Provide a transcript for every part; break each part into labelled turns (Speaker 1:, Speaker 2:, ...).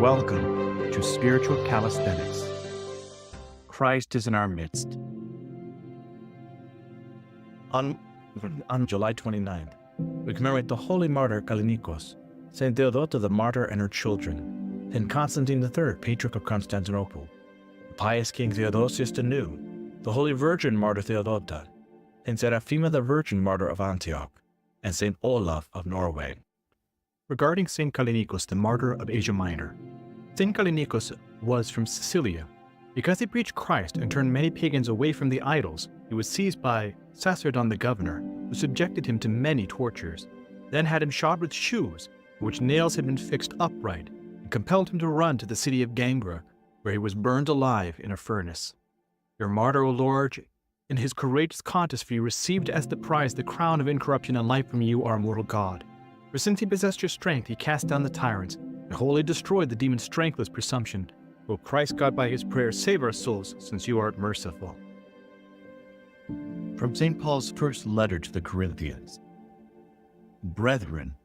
Speaker 1: Welcome to Spiritual Calisthenics. Christ is in our midst. On July 29th, we commemorate the holy martyr Callinicus, Saint Theodota the martyr and her children, Saint Constantine III, Patriarch of Constantinople, the pious King Theodosius II, the Holy Virgin Martyr Theodota, Saint Seraphima the Virgin Martyr of Antioch, and Saint Olaf of Norway. Regarding Saint Callinicus, the martyr of Asia Minor, Saint Callinicus was from Sicilia. Because he preached Christ and turned many pagans away from the idols, he was seized by Sacerdon the governor, who subjected him to many tortures, then had him shod with shoes, in which nails had been fixed upright, and compelled him to run to the city of Gangra, where he was burned alive in a furnace. Your martyr, O Lord, in his courageous contest for you, received as the prize the crown of incorruption and life from you, our immortal God. For since he possessed your strength, he cast down the tyrants, and wholly destroyed the demon's strengthless presumption. Will Christ God by his prayers save our souls, since you art merciful.
Speaker 2: From St. Paul's first letter to the Corinthians. Brethren,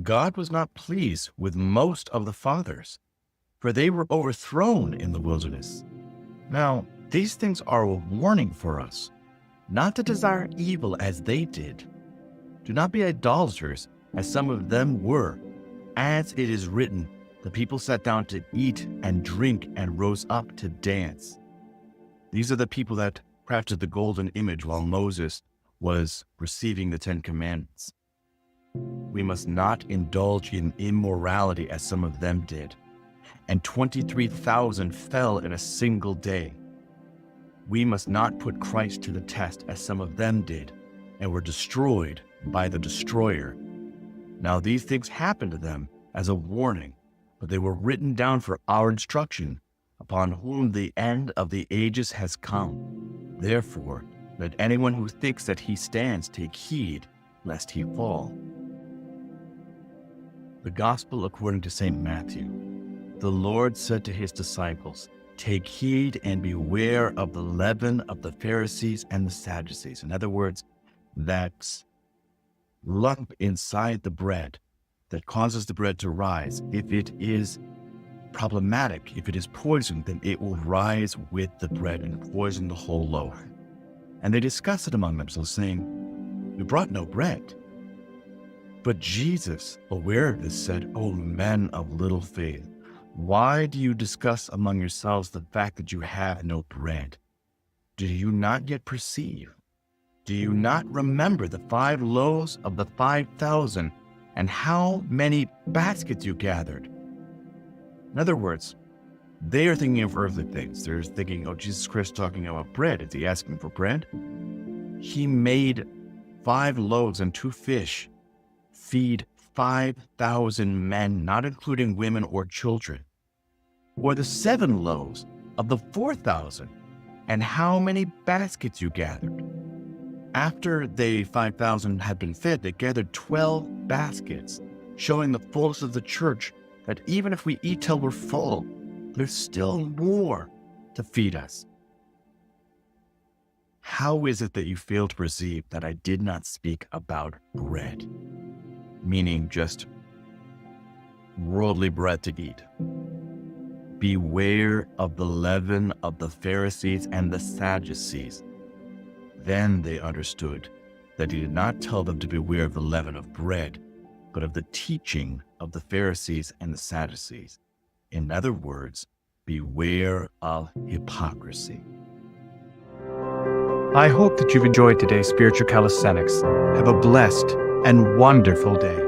Speaker 2: God was not pleased with most of the fathers, for they were overthrown in the wilderness. Now, these things are a warning for us, not to desire evil as they did. Do not be idolaters, as some of them were. As it is written, the people sat down to eat and drink and rose up to dance. These are the people that crafted the golden image while Moses was receiving the 10 Commandments. We must not indulge in immorality as some of them did, and 23,000 fell in a single day. We must not put Christ to the test as some of them did, and were destroyed by the destroyer. Now these things happened to them as a warning, but they were written down for our instruction, upon whom the end of the ages has come. Therefore, let anyone who thinks that he stands take heed, lest he fall. The Gospel according to St. Matthew. The Lord said to his disciples, "Take heed and beware of the leaven of the Pharisees and the Sadducees." In other words, that lump inside the bread that causes the bread to rise. If it is problematic, if it is poisoned, then it will rise with the bread and poison the whole loaf. And they discussed it among themselves, saying, "We brought no bread." But Jesus, aware of this, said, "O men of little faith, why do you discuss among yourselves the fact that you have no bread? Do you not yet perceive? Do you not remember the 5 loaves of the 5,000 and how many baskets you gathered?" In other words, they are thinking of earthly things. They're thinking, oh, Jesus Christ talking about bread. Is he asking for bread? He made 5 loaves and 2 fish feed 5,000 men, not including women or children. Or the 7 loaves of the 4,000, and how many baskets you gathered. After the 5,000 had been fed, they gathered 12 baskets, showing the fullness of the church, that even if we eat till we're full, there's still more to feed us. How is it that you fail to perceive that I did not speak about bread, meaning just worldly bread to eat? Beware of the leaven of the Pharisees and the Sadducees. Then they understood that he did not tell them to beware of the leaven of bread, but of the teaching of the Pharisees and the Sadducees. In other words, beware of hypocrisy.
Speaker 1: I hope that you've enjoyed today's Spiritual Calisthenics. Have a blessed and wonderful day.